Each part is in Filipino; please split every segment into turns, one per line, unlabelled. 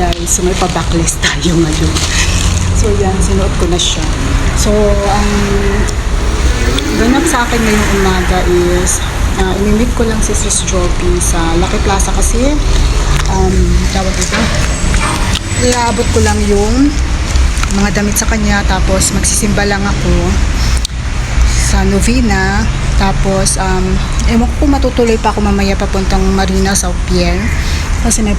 guys. So may pa-backlist tayo ngayon. So yan, sinuot ko na siya. So ang ganap sa akin ngayong umaga is imimit ko lang si Sis Joby sa Lucky Plaza kasi tawag ito. Iaabot ko lang yung mga damit sa kanya, tapos magsisimba lang ako sa novena. Tapos ewan ko kung matutuloy pa ako mamaya papuntang Marina South Pier kasi may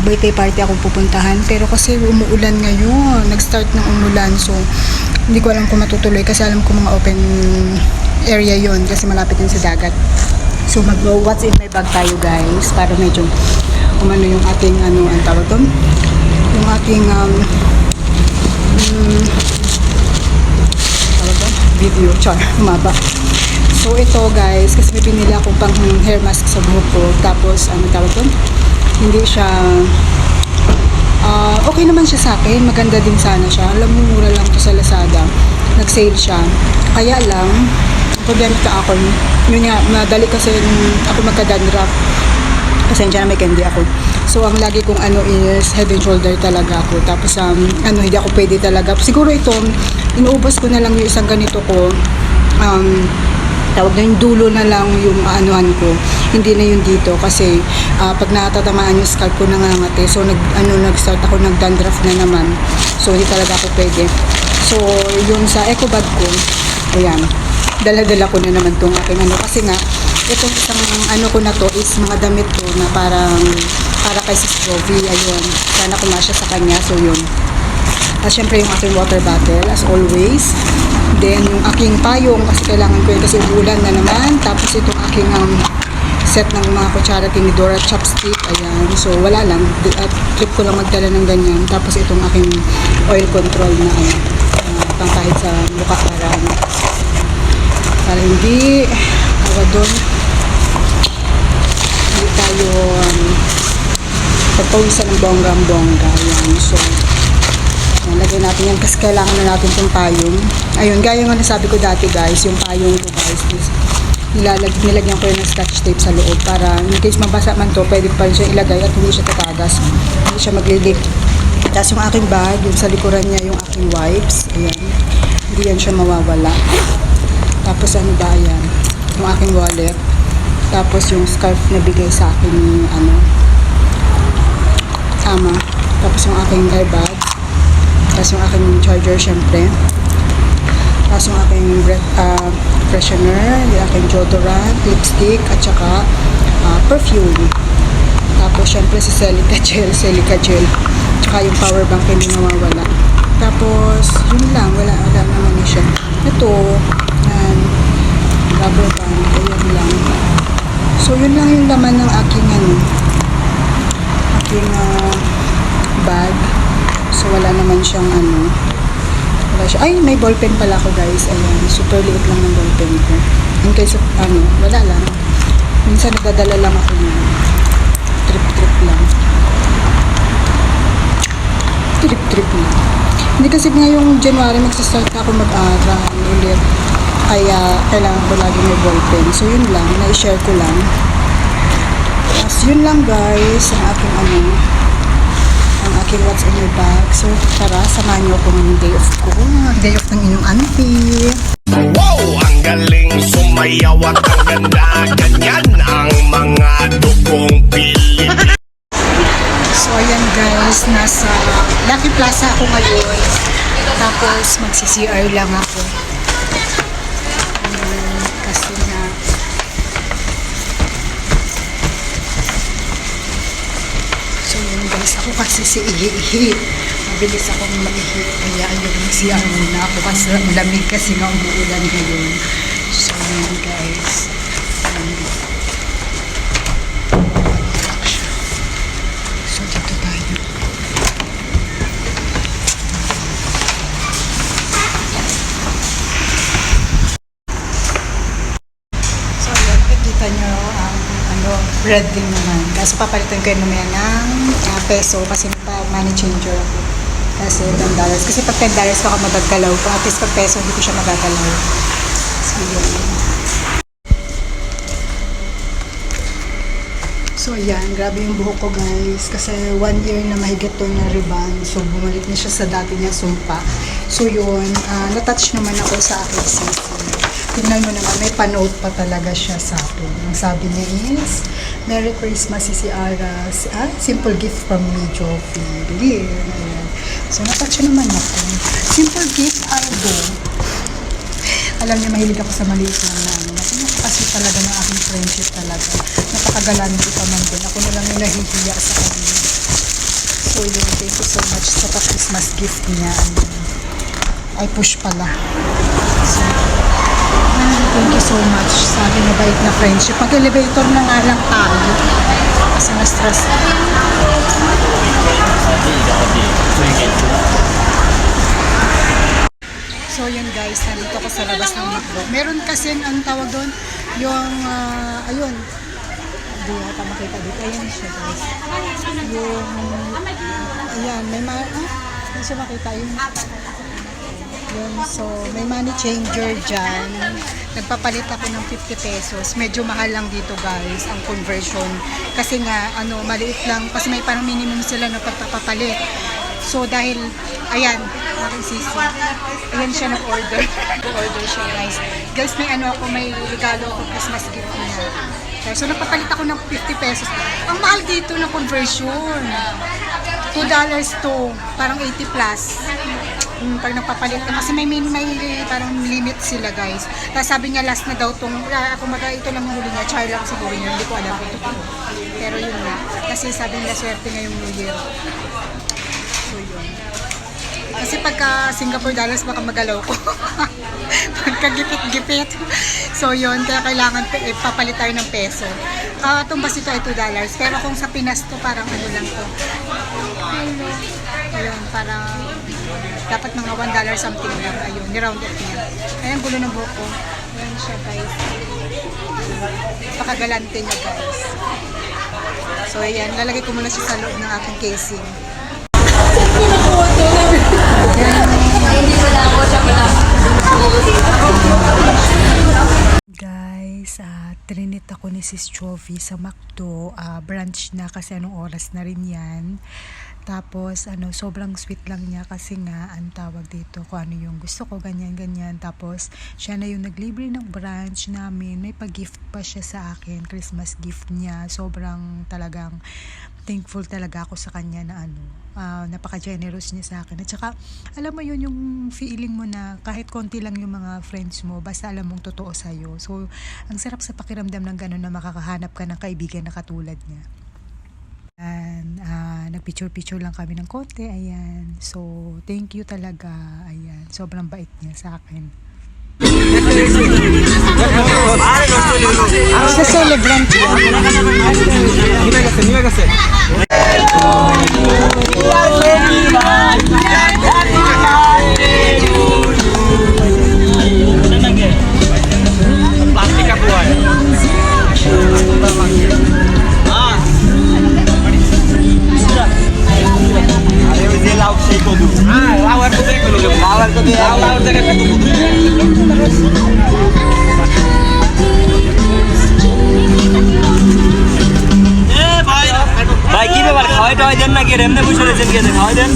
birthday party akong pupuntahan, pero kasi umuulan ngayon, nag-start ng umulan, so hindi ko alam kung matutuloy kasi alam ko mga open area yon kasi malapit din sa dagat. So what's in my bag tayo guys para medyo umano yung ating ang tawag doon, yung ating video char umaba. So ito guys, kasi may pinili akong pang hair mask sa buhok ko, tapos tawag doon, hindi siya okay naman siya sa akin, maganda din sana siya. Alam mo, mura lang to sa Lazada, nag-sale siya. Kaya lang problema ka ako, yun nga, madali kasi ako magka-dandruff, pasensya na, may candy ako. So ang lagi kong is head and shoulder talaga ako. Tapos hindi ako pwede talaga. Siguro ito, inuubos ko na lang yung isang ganito ko. Tawag na yung dulo na lang yung anuhan ko. Hindi na yung dito kasi pag natatamaan yung scalp ko nangangati. So nag-start ako nag-dandruff na naman. So hindi talaga ako pwede. So yung sa eco bag ko, ayan, dala-dala ko na naman tong aking kasi nga itong isang ko na to is mga damit ko na para kay Sis Joby, ayun, sana kumasya sa kanya, so yun. At syempre yung aking water bottle as always, then yung aking payong kasi kailangan ko yun kasi ulan na naman, tapos itong aking set ng mga kutsara, tinidor at chopstick, ayan, so wala lang, at trip ko lang magdala ng ganyan, tapos itong aking oil control na pang kahit sa mukha para hindi doon hindi tayo pagpawisan ng bonggang-bongga. Ayan. So lagay natin yan kasi kailangan na natin itong payong. Ayun, gaya nga nasabi ko dati guys, yung payong ko guys is nilagyan ko yun ng scotch tape sa loob para in case mabasa man to, pwede pa rin siya ilagay at hindi siya tatagas, hindi siya maglilik. Tapos yung aking bag, yung sa likuran niya yung aking wipes, ayan, hindi yan siya mawawala. Tapos ba yan, yung aking wallet, tapos yung scarf na bigay sa akin ni ama, tapos yung aking hair bag, tapos yung aking charger syempre, tapos yung aking freshener, yung aking deodorant, lipstick, at saka perfume. Tapos syempre si silica gel, tsaka yung power bank hindi mawawala. Tapos yun lang, wala naman siya. Ito rubber band, ayan lang. So yun lang yung laman ng aking bag. So wala naman siyang wala siya. Ay, may ballpen pala ako guys, ayan, super liit lang ng ballpen ko in case of wala lang, minsan nagdadala lang ako ng trip lang. Hindi kasi ngayong January magsastart ako mag-aral ulit, kaya kailangan ko lagi may ballpen. So yun lang, na-share ko lang. Tapos yun lang guys, ang aking what's in your bag. So tara, samahan niyo ako ng day off ko, day off ng inyong auntie.
Wow! Ang galing sumayaw at ang ganda, ganyan ang mga dugong Pilipino.
So ayan guys, nasa Lucky Plaza ako ngayon, tapos magsi-CR lang ako. Kasi na so yun guys, ako kasi si Ihi, mabilis akong maihi, kaya ayun, mag-CR muna ako kasi lamig kasi nga umuulan ngayon. So yun guys, so dito tayo. So ayan, makikita nyo bread din naman. Kaso papalitan ko yun naman ng peso kasi pa money changer ako. Kasi $10. Kasi pag $10 ka magagalaw. Kung at least pag peso, hindi ko siya magagalaw. So yun. So So ayan, grabe yung buhok ko guys. Kasi 1 year na mahigit to na rebond. So bumalik na siya sa dati niya sumpa. So yun, natouch naman ako sa aking sisi. Tingnan mo naman, may panote pa talaga siya sa akin. Ang sabi niya is, Merry Christmas, Sisi Aras. Simple gift from me, Joffy. Ayan. So natouch naman ako. Simple gift, Ardo. Alam niya, mahilig ako sa maliit lang na ano. Kasi talaga ng aking friendship talaga. Napakagalante pa man din. Ako na lang yung nahihiya sa kanya. So yun, thank you so much sa pa-Christmas gift niya. Ay, push pala. So, thank you so much sa aking mabait na friendship. Mag-elevator na nga lang tayo. Kasi na-stress. So yun guys, nandito ko sa labas ng McDo. Meron kasi ang tawag doon, yung, ayun, hindi yata makita dito. Ayan siya guys. Yung, ayan, may hindi siya makita yung, yun, so may money changer dyan. Nagpapalit ako ng 50 pesos. Medyo mahal lang dito guys, ang conversion. Kasi nga, maliit lang. Kasi may parang minimum sila na pagpapalit. So dahil, ayan, aking sisi. Ayan siya nag-order. Order siya guys. Guys, may regalo ako Christmas gift niya. So nagpapalit ako ng 50 pesos. Ang mahal dito ng conversion. $2 to parang 80 plus. Pag nagpapalit ka. Kasi may parang limit sila guys. Tapos sabi niya last na daw itong, kumaga ito lang huli niya. Char lang siguro niya. Hindi ko alam ito po. Pero yun nga. Kasi sabi nila swerte ngayong New Year. So yun. Kasi pagka Singapore dollars baka magalaw ko. Pagka gipit-gipit. So yun, kaya kailangan papalit tayo ng peso. Tumbas ito ay $2. Pero kung sa Pinas to parang ano lang to. Ayun, parang dapat mga $1 something lang. Ayun, ni-round up niya. Ayan, gulo ng buhok ko. Ayan siya guys. Pakagalante niya guys. So ayan, lalagay ko muna siya sa loob ng aking casing. Guys, trinit ako ni Sis Joffy sa McDo. Brunch na kasi anong oras na rin yan. Tapos, sobrang sweet lang niya kasi nga, ang tawag dito kung ano yung gusto ko, ganyan-ganyan. Tapos, siya na yung naglibre ng brunch namin. May pag-gift pa siya sa akin, Christmas gift niya. Sobrang talagang thankful talaga ako sa kanya na napaka-generous niya sa akin. At saka, alam mo yun, yung feeling mo na kahit konti lang yung mga friends mo, basta alam mong totoo sa'yo. So, ang sarap sa pakiramdam ng gano'n na makakahanap ka ng kaibigan na katulad niya. And, nagpicture-picture lang kami ng konti, ayan. So, thank you talaga, ayan. Sobrang bait niya sa akin. Sa celebrant niya.
ভাই কি ব্যাপার খাওয়াই টাওয়াই দেন নাকি এমনি বসে রয়েছেন কে খাওয়াই দেন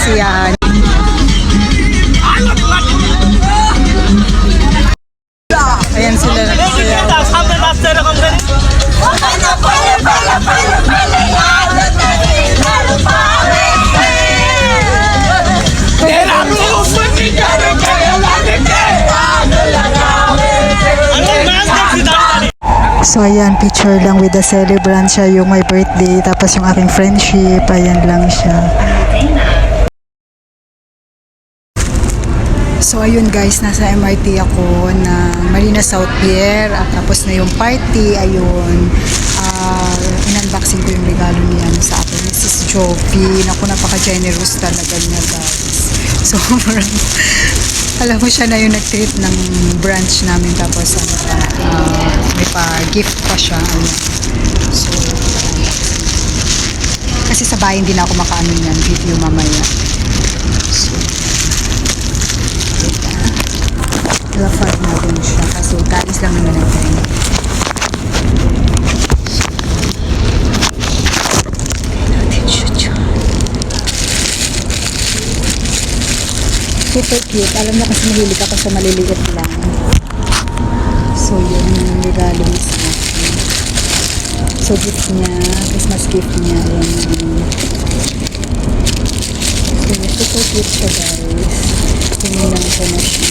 kasiyahan. Ayan sila nagsayaw.
सामने नाचते रकम करे
So ayan, picture lang with the celebrant. Siya yung my birthday, tapos yung aking friendship, ayan lang siya. So ayun guys, nasa MRT ako na Marina South Pier at tapos na yung party, ayun. In-unboxing ko yung regalo niya sa akin, Mrs. Jovi. Naku, napaka-generous talaga niya guys. So alam mo siya na yung nag-treat ng branch namin, tapos may pa-gift pa siya. Ayun. So kasi sa bahay hindi na ako makaano yan, video mamaya. So lafad natin siya kasi kais lang naman natin. Super cute. Alam mo kasi mahilig ako sa maliliit lang. So yun yung regalo niya sa akin. So gift niya, Christmas gift niya. Ayan. So super cute siya guys. Tingnan lang ko na siya.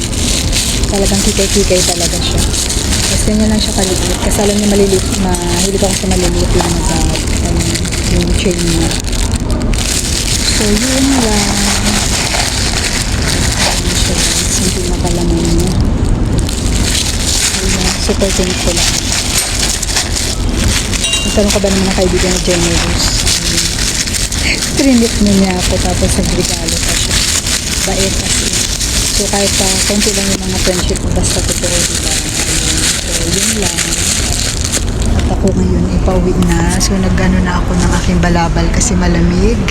Talagang kikay-kikay talaga siya. Tapos ganyan lang siya kaliit. Kasi alam niya maliliit, mahilig ako sa maliliit lang na bag. Yung chain niya. So yun lang. Ayan siya guys. Hindi makalaman niya. Ayan. Super thankful ako. Nagkaroon ka ba naman ng kaibigan na generous? Trinip niya ako tapos nagregalo pa siya. Bait kasi. So kahit pa konti lang yung mga friendship ko, basta totoo, diba? So yun lang. At ako ngayon ipauwi na. So nagano na ako ng aking balabal kasi malamig.